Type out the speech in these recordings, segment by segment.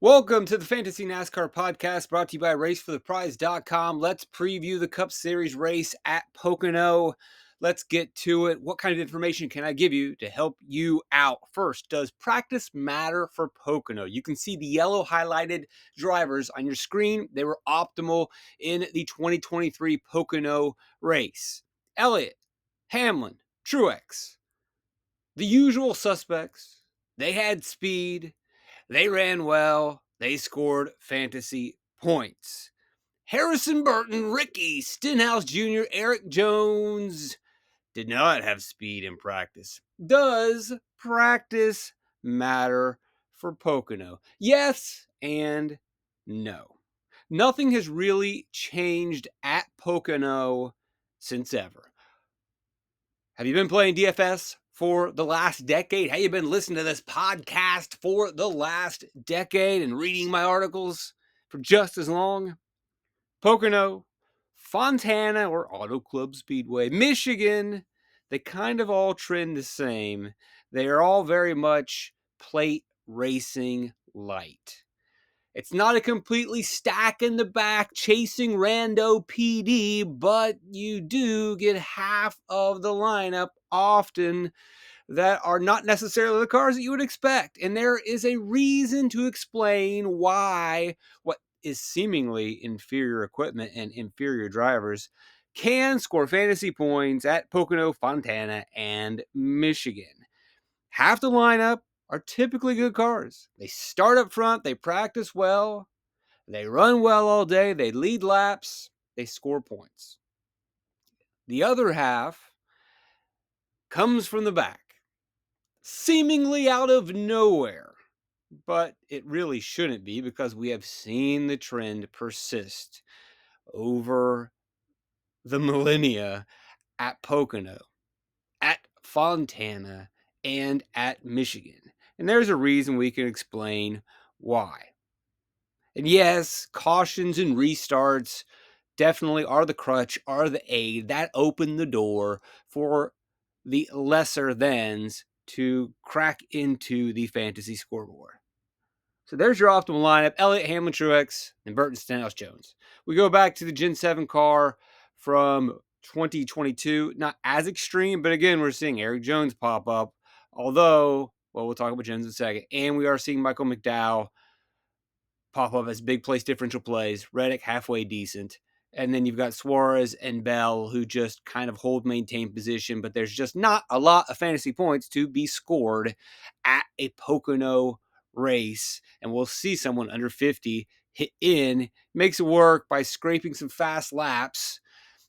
Welcome to the Fantasy NASCAR podcast brought to you by racefortheprize.com. Let's preview the Cup Series race at Pocono. Let's get to it. What kind of information can I give you to help you out? First, does practice matter for Pocono? You can see the yellow highlighted drivers on your screen. They were optimal in the 2023 Pocono race. Elliott, Hamlin, Truex, the usual suspects. They had speed. They ran well. They scored fantasy points. Harrison Burton, Ricky Stenhouse Jr., Eric Jones did not have speed in practice. Does practice matter for Pocono? Yes and no. Nothing has really changed at Pocono since ever. Have you been playing DFS for the last decade? Have you been listening to this podcast for the last decade and reading my articles for just as long? Pocono, Fontana, or Auto Club Speedway, Michigan, they kind of all trend the same. They are all very much plate racing light. It's not a completely stack in the back chasing rando PD, but you do get half of the lineup often that are not necessarily the cars that you would expect. And there is a reason to explain why what is seemingly inferior equipment and inferior drivers can score fantasy points at Pocono, Fontana, and Michigan. Half the lineup are typically good cars. They start up front, they practice well, they run well all day, they lead laps, they score points. The other half comes from the back, seemingly out of nowhere. But it really shouldn't be because we have seen the trend persist over the millennia at Pocono, at Fontana, and at Michigan. And there's a reason we can explain why. And yes, cautions and restarts definitely are the crutch, are the aid that open the door for the lesser thans to crack into the fantasy scoreboard. So there's your optimal lineup: Elliott, Hamlin, Truex, and Burton, Stenhouse, Jones. We go back to the Gen 7 car from 2022. Not as extreme, but again, we're seeing Eric Jones pop up. Although, well, we'll talk about Jones in a second. And we are seeing Michael McDowell pop up as big place differential plays. Reddick, halfway decent. And then you've got Suarez and Bell, who just kind of hold maintain position, but there's just not a lot of fantasy points to be scored at a Pocono race. And we'll see someone under 50 hit in, makes it work by scraping some fast laps.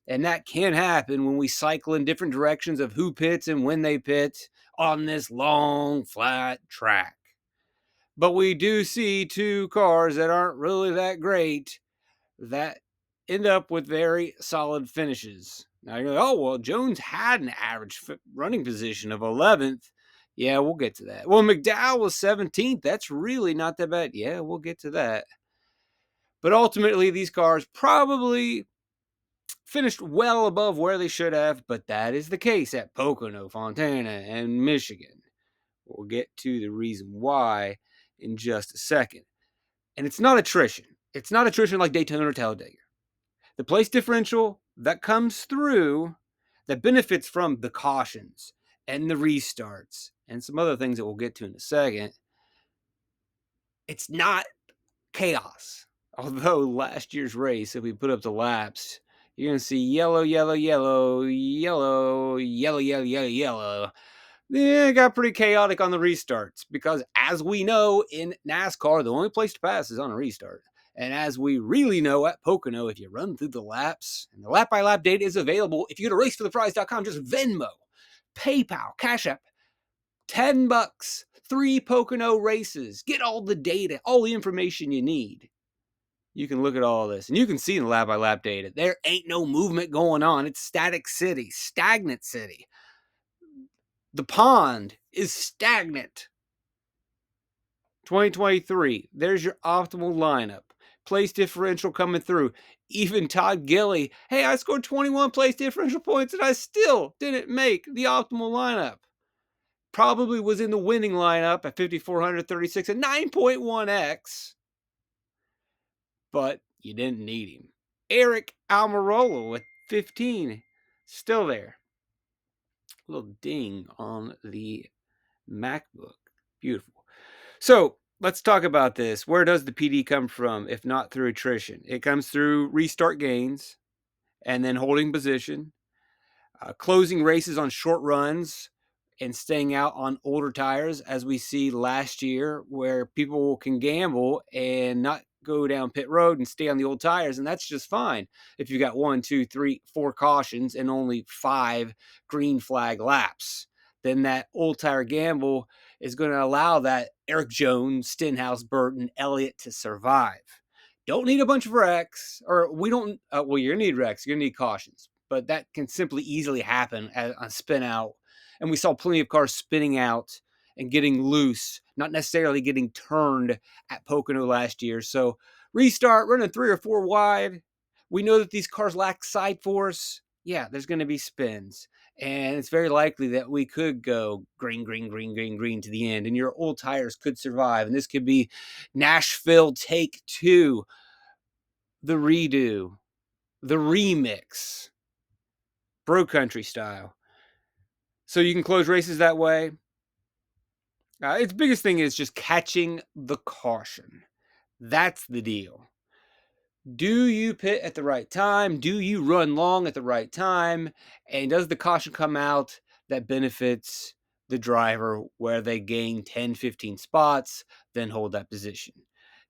And that can happen when we cycle in different directions of who pits and when they pit on this long, flat track. But we do see two cars that aren't really that great that end up with very solid finishes. Now you're like, oh, well, Jones had an average running position of 11th. Yeah, we'll get to that. Well, McDowell was 17th. That's really not that bad. Yeah, we'll get to that. But ultimately, these cars probably finished well above where they should have, but that is the case at Pocono, Fontana, and Michigan. We'll get to the reason why in just a second. And it's not attrition. It's not attrition like Daytona or Talladega. The place differential that comes through that benefits from the cautions and the restarts and some other things that we'll get to in a second, it's not chaos. Although last year's race, if we put up the laps, you're going to see yellow, yellow, yellow, yellow, yellow, yellow, yellow, yellow. Yeah, it got pretty chaotic on the restarts because, as we know in NASCAR, the only place to pass is on a restart. And as we really know at Pocono, if you run through the laps, and the lap-by-lap data is available, if you go to racefortheprize.com, just Venmo, PayPal, Cash App, $10, 3 Pocono races. Get all the data, all the information you need. You can look at all this, and you can see in the lap-by-lap data, there ain't no movement going on. It's static city, stagnant city. The pond is stagnant. 2023, there's your optimal lineup. Place differential coming through. Even Todd Gilly, hey, I scored 21 place differential points and I still didn't make the optimal lineup. Probably was in the winning lineup at 5,436 at 9.1x. but you didn't need him. Eric Almirola with 15, still there. A little ding on the MacBook. Beautiful. So let's talk about this. Where does the PD come from if not through attrition? It comes through restart gains and then holding position, closing races on short runs, and staying out on older tires, as we see last year, where people can gamble and not go down pit road and stay on the old tires. And that's just fine if you've got 1, 2, 3, 4 cautions and only 5 green flag laps. Then that old tire gamble is going to allow that Eric Jones, Stenhouse, Burton, Elliott to survive. Don't need a bunch of wrecks, or we don't. Well, you're gonna need wrecks. You're gonna need cautions, but that can simply easily happen on spin out. And we saw plenty of cars spinning out and getting loose, not necessarily getting turned at Pocono last year. So restart, running 3 or 4 wide. We know that these cars lack side force. Yeah, there's going to be spins. And it's very likely that we could go green, green, green, green, green to the end. And your old tires could survive. And this could be Nashville Take 2, the redo, the remix, Bro Country style. So you can close races that way. Its biggest thing is just catching the caution. That's the deal. Do you pit at the right time? Do you run long at the right time? And does the caution come out that benefits the driver where they gain 10, 15 spots, then hold that position?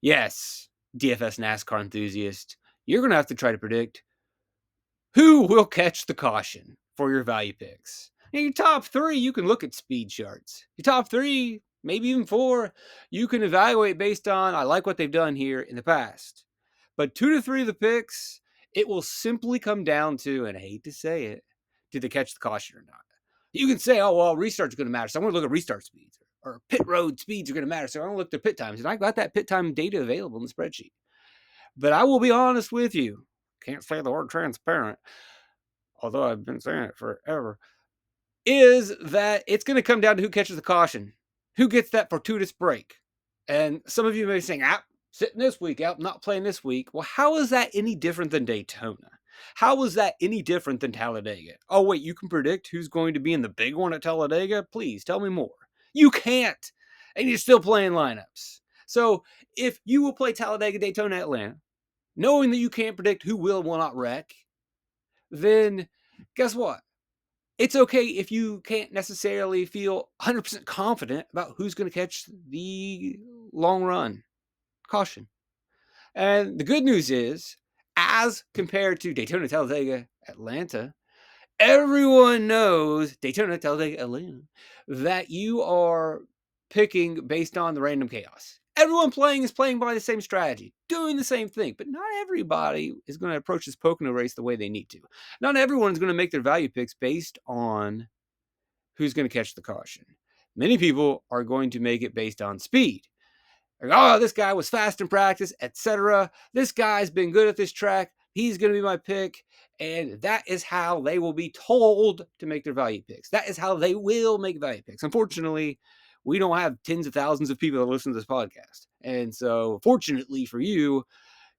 Yes, DFS NASCAR enthusiast, you're going to have to try to predict who will catch the caution for your value picks. In your top 3, you can look at speed charts. Your top 3, maybe even 4, you can evaluate based on, I like what they've done here in the past. But 2 to 3 of the picks, it will simply come down to, and I hate to say it, did they catch the caution or not? You can say, oh, well, restart's going to matter, so I'm going to look at restart speeds. Or pit road speeds are going to matter, so I'm going to look at pit times. And I got that pit time data available in the spreadsheet. But I will be honest with you. Can't say the word transparent, although I've been saying it forever, is that it's going to come down to who catches the caution. Who gets that fortuitous break? And some of you may be saying, sitting this week out, not playing this week. Well, how is that any different than Daytona? How is that any different than Talladega? Oh, wait, you can predict who's going to be in the big one at Talladega? Please tell me more. You can't. And you're still playing lineups. So if you will play Talladega, Daytona, Atlanta, knowing that you can't predict who will and will not wreck, then guess what? It's okay if you can't necessarily feel 100% confident about who's going to catch the long run caution. And the good news is, as compared to Daytona, Talladega, Atlanta, everyone knows Daytona, Talladega, Atlanta, that you are picking based on the random chaos. Everyone playing is playing by the same strategy, doing the same thing, but not everybody is going to approach this Pocono race the way they need to. Not everyone is going to make their value picks based on who's going to catch the caution. Many people are going to make it based on speed. Like, oh, this guy was fast in practice, etc. This guy's been good at this track. He's going to be my pick. And that is how they will be told to make their value picks. That is how they will make value picks. Unfortunately, we don't have tens of thousands of people that listen to this podcast. And so, fortunately for you,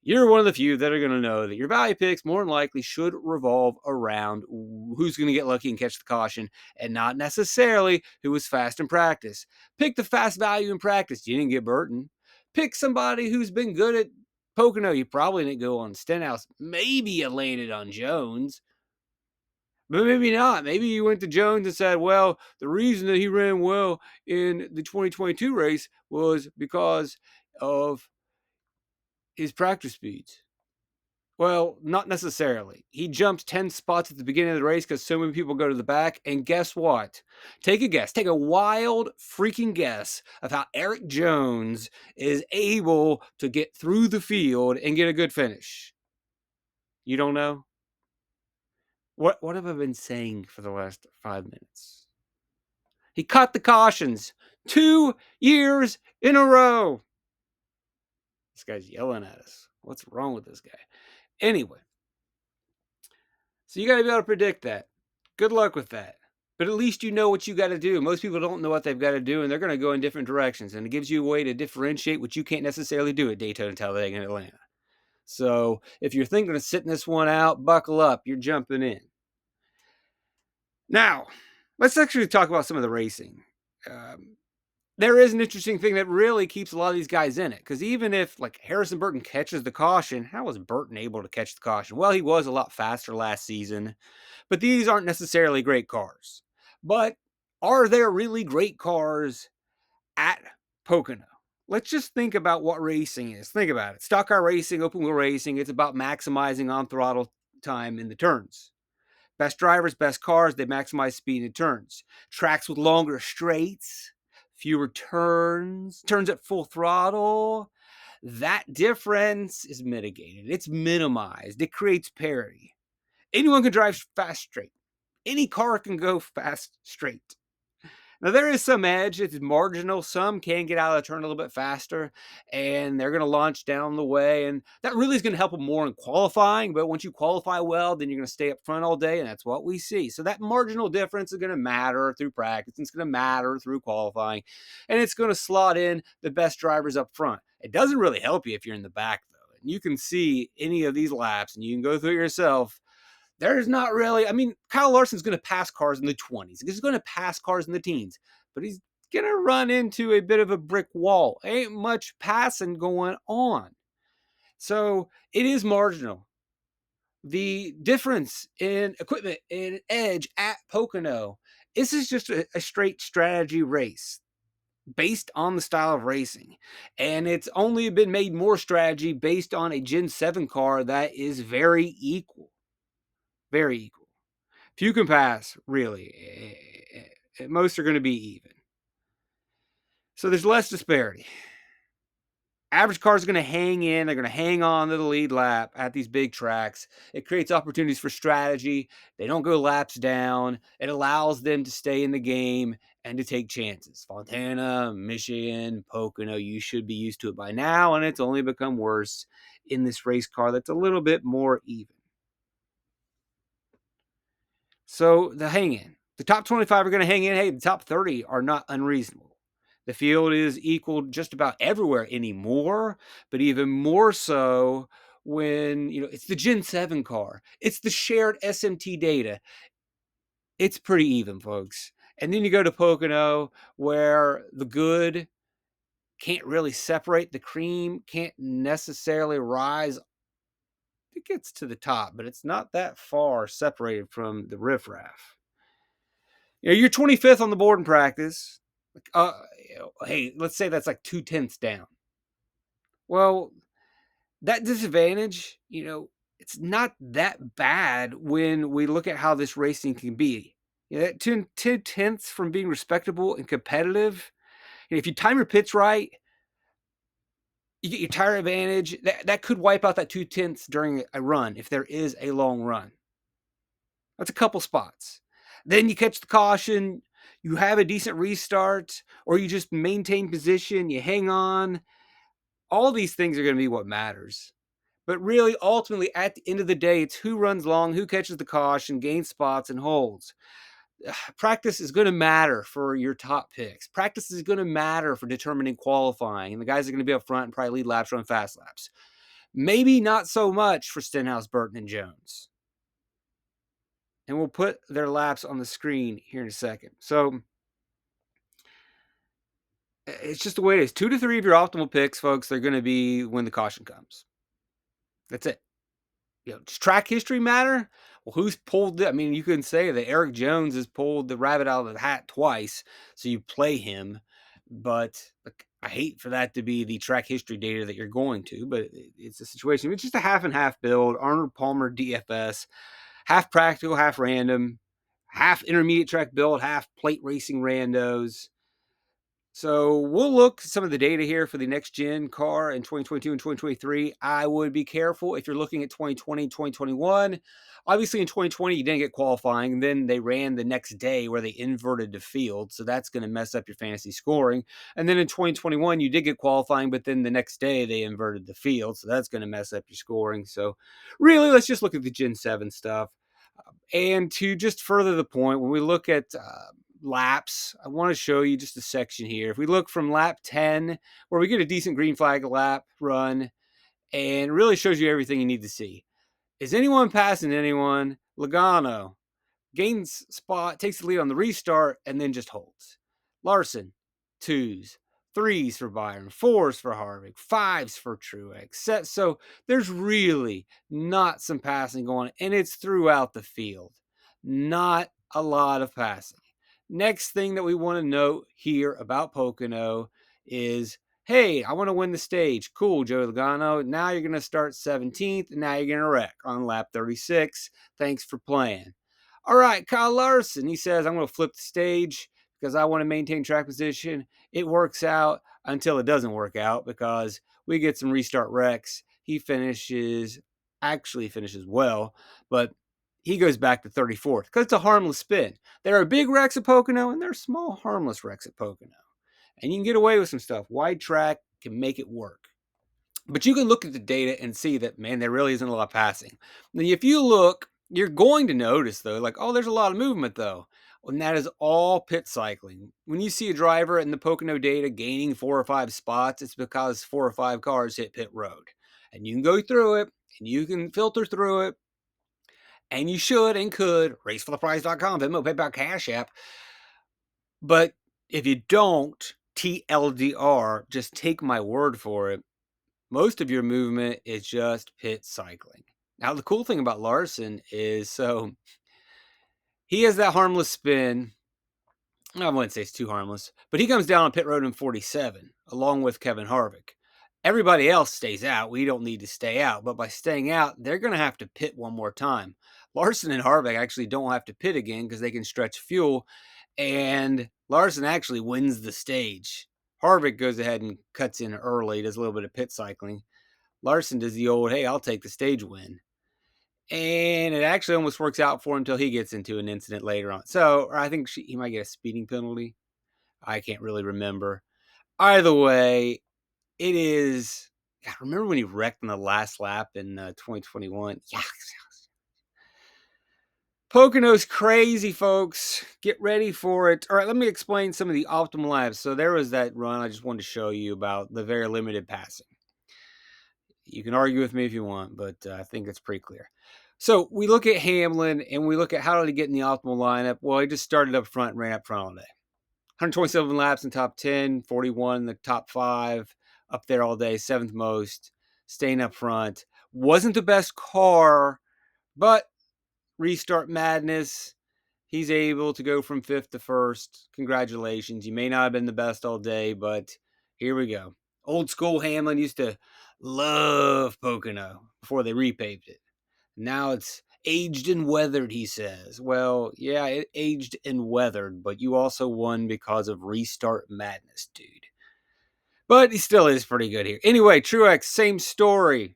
you're one of the few that are going to know that your value picks more than likely should revolve around who's going to get lucky and catch the caution, and not necessarily who was fast in practice. Pick the fast value in practice. You didn't get Burton. Pick somebody who's been good at Pocono. You probably didn't go on Stenhouse. Maybe you landed on Jones, but maybe not. Maybe you went to Jones and said, well, the reason that he ran well in the 2022 race was because of his practice speeds. Well, not necessarily. He jumped 10 spots at the beginning of the race because so many people go to the back. And guess what? Take a guess. Take a wild freaking guess of how Eric Jones is able to get through the field and get a good finish. You don't know? What have I been saying for the last 5 minutes? He caught the cautions 2 years in a row. This guy's yelling at us. What's wrong with this guy? Anyway, so you got to be able to predict that. Good luck with that. But at least you know what you got to do. Most people don't know what they've got to do, and they're going to go in different directions. And it gives you a way to differentiate what you can't necessarily do at Daytona, Talladega, and Atlanta. So if you're thinking of sitting this one out, buckle up. You're jumping in. Now, let's actually talk about some of the racing. There is an interesting thing that really keeps a lot of these guys in it. Because even if like Harrison Burton catches the caution, how was Burton able to catch the caution? Well, he was a lot faster last season, but these aren't necessarily great cars. But are there really great cars at Pocono? Let's just think about what racing is. Think about it. Stock car racing, open wheel racing, it's about maximizing on throttle time in the turns. Best drivers, best cars, they maximize speed in turns. Tracks with longer straights, fewer turns, turns at full throttle. That difference is mitigated. It's minimized. It creates parity. Anyone can drive fast straight. Any car can go fast straight. Now, there is some edge. It's marginal. Some can get out of the turn a little bit faster, and they're going to launch down the way. And that really is going to help them more in qualifying. But once you qualify well, then you're going to stay up front all day, and that's what we see. So that marginal difference is going to matter through practice. It's going to matter through qualifying, and it's going to slot in the best drivers up front. It doesn't really help you if you're in the back, though. And you can see any of these laps, and you can go through it yourself. There's not really, I mean, Kyle Larson's going to pass cars in the 20s. He's going to pass cars in the teens, but he's going to run into a bit of a brick wall. Ain't much passing going on. So it is marginal. The difference in equipment and edge at Pocono, this is just a straight strategy race based on the style of racing. And it's only been made more strategy based on a Gen 7 car that is very equal. Very equal. Few can pass, really. Most are going to be even. So there's less disparity. Average cars are going to hang in. They're going to hang on to the lead lap at these big tracks. It creates opportunities for strategy. They don't go laps down. It allows them to stay in the game and to take chances. Fontana, Michigan, Pocono, you should be used to it by now, and it's only become worse in this race car that's a little bit more even. So the hang in. The top 25 are going to hang in. Hey, the top 30 are not unreasonable. The field is equal just about everywhere anymore, but even more so when, it's the Gen 7 car. It's the shared SMT data. It's pretty even, folks. And then you go to Pocono where the good can't really separate. The cream can't necessarily rise. It gets to the top, but it's not that far separated from the riffraff. You're 25th on the board in practice. Hey, let's say that's like 2/10 down. Well, that disadvantage, it's not that bad when we look at how this racing can be. That 2/10 from being respectable and competitive. And if you time your pits right, you get your tire advantage. That could wipe out that 2/10 during a run if there is a long run. That's a couple spots. Then you catch the caution, you have a decent restart, or you just maintain position, you hang on. All these things are going to be what matters. But really, ultimately, at the end of the day, it's who runs long, who catches the caution, gains spots, and holds. Practice is going to matter for your top picks. Practice is going to matter for determining qualifying. And the guys are going to be up front and probably lead laps, run fast laps. Maybe not so much for Stenhouse, Burton, and Jones. And we'll put their laps on the screen here in a second. So it's just the way it is. 2 to 3 of your optimal picks, folks, they're going to be when the caution comes. That's it. Does track history matter? Well, who's pulled it? I mean, you can say that Eric Jones has pulled the rabbit out of the hat twice, so you play him. But I hate for that to be the track history data that you're going to, but it's a situation. It's just a half and half build. Arnold Palmer DFS, half practical, half random, half intermediate track build, half plate racing randos. So we'll look at some of the data here for the next gen car in 2022 and 2023. I would be careful if you're looking at 2020, 2021. Obviously in 2020, you didn't get qualifying. Then they ran the next day where they inverted the field. So that's going to mess up your fantasy scoring. And then in 2021, you did get qualifying, but then the next day they inverted the field. So that's going to mess up your scoring. So really, let's just look at the Gen 7 stuff. And to just further the point, when we look at laps, I want to show you just a section here. If we look from lap 10, where we get a decent green flag lap run, and really shows you everything you need to see. Is anyone passing anyone? Logano gains spot, takes the lead on the restart, and then just holds. Larson, 2s, 3s for Byron, 4s for Harvick, 5s for Truex. So there's really not some passing going on, and it's throughout the field. Not a lot of passing. Next thing that we want to note here about Pocono is, hey, I want to win the stage. Cool, Joey Logano. Now you're going to start 17th, and now you're going to wreck on lap 36. Thanks for playing. All right, Kyle Larson, he says, I'm going to flip the stage because I want to maintain track position. It works out until it doesn't work out because we get some restart wrecks. He actually finishes well, but he goes back to 34th because it's a harmless spin. There are big wrecks at Pocono and there are small harmless wrecks at Pocono. And you can get away with some stuff. Wide track can make it work. But you can look at the data and see that, man, there really isn't a lot of passing. Now, if you look, you're going to notice, though, like, oh, there's a lot of movement, though. And that is all pit cycling. When you see a driver in the Pocono data gaining 4 or 5 spots, it's because 4 or 5 cars hit pit road. And you can go through it, and you can filter through it, and you should and could. RaceForThePrize.com, Venmo, PayPal, Cash App. But if you don't, TLDR, just take my word for it. Most of your movement is just pit cycling. Now, the cool thing about Larson is, so he has that harmless spin. I wouldn't say it's too harmless, but he comes down on pit road in 47, along with Kevin Harvick. Everybody else stays out. We don't need to stay out, but by staying out, they're going to have to pit one more time. Larson and Harvick actually don't have to pit again because they can stretch fuel, and Larson actually wins the stage. Harvick goes ahead and cuts in early, does a little bit of pit cycling. Larson does the old, hey, I'll take the stage win. And it actually almost works out for him until he gets into an incident later on. So I think he might get a speeding penalty. I can't really remember. Either way, it is. God, remember when he wrecked in the last lap in 2021? Yeah. Pocono's crazy, folks. Get ready for it. All right, let me explain some of the optimal laps. So there was that run I just wanted to show you about the very limited passing. You can argue with me if you want, but I think it's pretty clear. So we look at Hamlin and we look at how did he get in the optimal lineup. Well, he just started up front and ran up front all day. 127 laps in top 10, 41 in the top 5, up there all day, 7th most, staying up front. Wasn't the best car, but restart madness. He's able to go from 5th to 1st. Congratulations. You may not have been the best all day, but here we go. Old school Hamlin used to love Pocono before they repaved it. Now it's aged and weathered, he says. Well, yeah, it aged and weathered, but you also won because of restart madness, dude. But he still is pretty good here. Anyway, Truex, same story.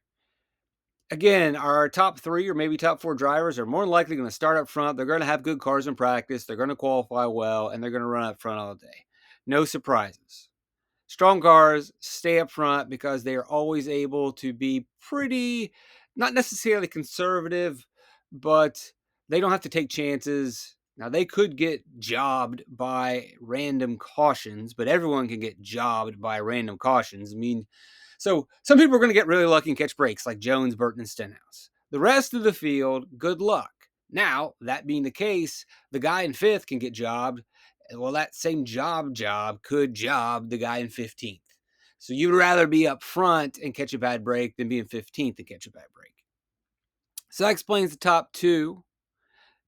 Again, our top 3 or maybe top 4 drivers are more than likely going to start up front. They're going to have good cars in practice. They're going to qualify well, and they're going to run up front all day. No surprises. Strong cars stay up front because they are always able to be pretty, not necessarily conservative, but they don't have to take chances. Now, they could get jobbed by random cautions, but everyone can get jobbed by random cautions. I mean, so some people are going to get really lucky and catch breaks like Jones, Burton, and Stenhouse. The rest of the field, good luck. Now, that being the case, the guy in 5th can get jobbed. Well, that same job could job the guy in 15th. So you'd rather be up front and catch a bad break than be in 15th and catch a bad break. So that explains the top 2.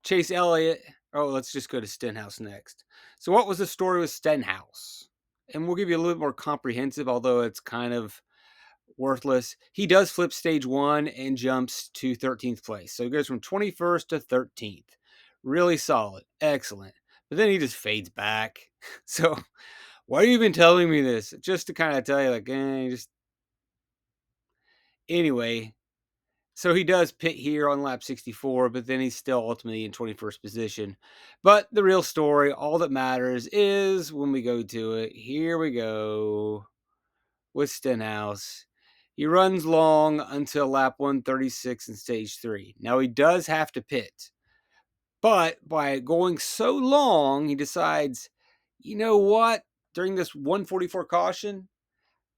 Chase Elliott. Oh, let's just go to Stenhouse next. So what was the story with Stenhouse? And we'll give you a little more comprehensive, although it's kind of worthless. He does flip stage 1 and jumps to 13th place. So he goes from 21st to 13th. Really solid. Excellent. But then he just fades back. So why are you even telling me this? Just to kind of tell you, like, just... Anyway, so he does pit here on lap 64, but then he's still ultimately in 21st position. But the real story, all that matters is when we go to it. Here we go with Stenhouse. He runs long until lap 136 in stage 3. Now he does have to pit. But by going so long, he decides, you know what? During this 144 caution,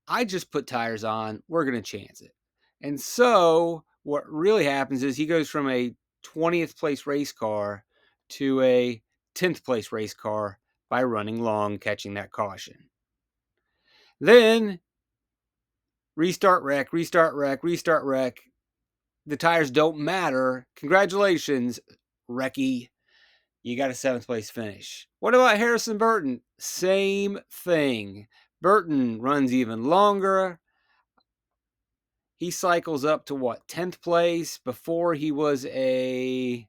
I just put tires on. We're going to chance it. And so what really happens is he goes from a 20th place race car to a 10th place race car by running long, catching that caution. Then restart wreck, restart wreck, restart wreck. The tires don't matter. Congratulations, Wrecky. You got a 7th place finish. What about Harrison Burton? Same thing. Burton runs even longer. He cycles up to what, 10th place? Before he was a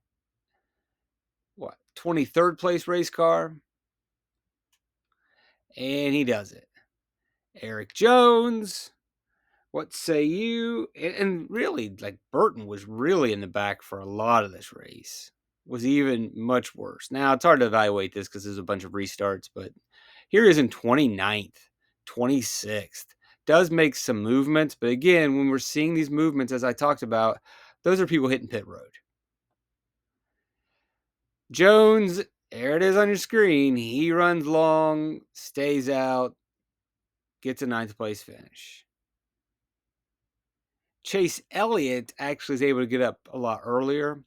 23rd place race car? And he does it. Eric Jones, what say you? And really, like, Burton was really in the back for a lot of this race. Was even much worse. Now, it's hard to evaluate this because there's a bunch of restarts, but here he is in 29th, 26th. Does make some movements, but again, when we're seeing these movements, as I talked about, those are people hitting pit road. Jones, there it is on your screen. He runs long, stays out, gets a 9th place finish. Chase Elliott actually is able to get up a lot earlier.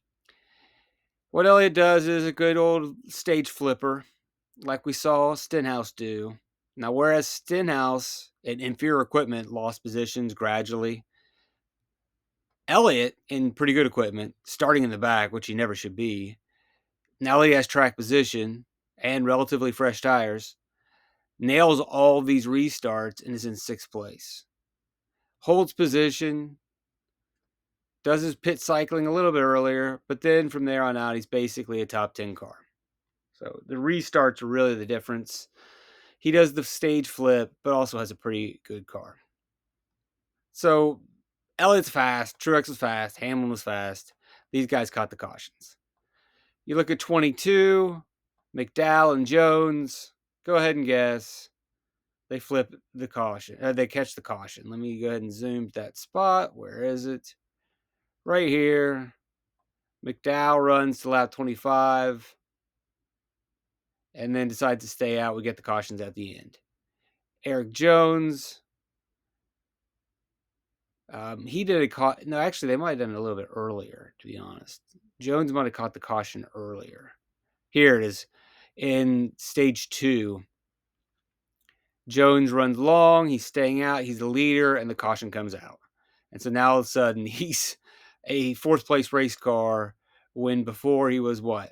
What Elliott does is a good old stage flipper, like we saw Stenhouse do. Now, whereas Stenhouse and inferior equipment lost positions gradually, Elliott in pretty good equipment, starting in the back, which he never should be, now that he has track position and relatively fresh tires, nails all these restarts and is in 6th place. Holds position, does his pit cycling a little bit earlier, but then from there on out, he's basically a top 10 car. So the restarts are really the difference. He does the stage flip, but also has a pretty good car. So Elliott's fast, Truex was fast, Hamlin was fast. These guys caught the cautions. You look at 22, McDowell and Jones. Go ahead and guess. They flip the caution. They catch the caution. Let me go ahead and zoom to that spot. Where is it? Right here. McDowell runs to lap 25 and then decides to stay out. We get the cautions at the end. Eric Jones. He did a no, actually, they might have done it a little bit earlier, to be honest. Jones might have caught the caution earlier. Here it is. In stage 2, Jones runs long. He's staying out. He's the leader, and the caution comes out. And so now all of a sudden, he's a 4th place race car when before he was what?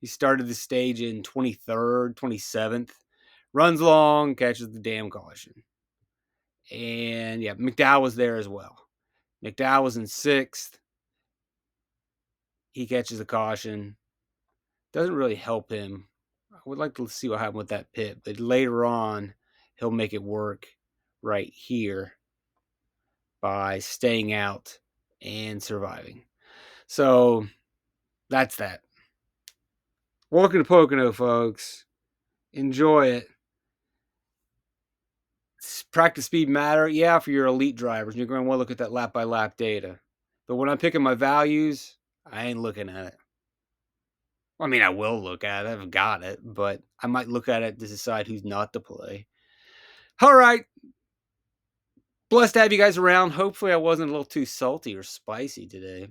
He started the stage in 23rd, 27th. Runs long, catches the damn caution. And yeah, McDowell was there as well. McDowell was in 6th. He catches a caution. Doesn't really help him. I would like to see what happened with that pit, but later on, he'll make it work right here by staying out and surviving. So that's that. Welcome to Pocono, folks. Enjoy it. Practice speed matter? Yeah, for your elite drivers. You're going to want to look at that lap by lap data. But when I'm picking my values, I ain't looking at it. I mean, I will look at it. I've got it, but I might look at it to decide who's not to play. All right. Blessed to have you guys around. Hopefully I wasn't a little too salty or spicy today.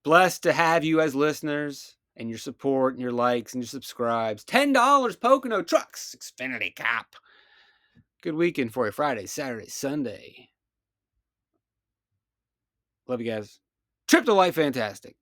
Blessed to have you as listeners and your support and your likes and your subscribes. $10 Pocono Trucks Xfinity Cup. Good weekend for you. Friday, Saturday, Sunday. Love you guys. Trip to Life Fantastic.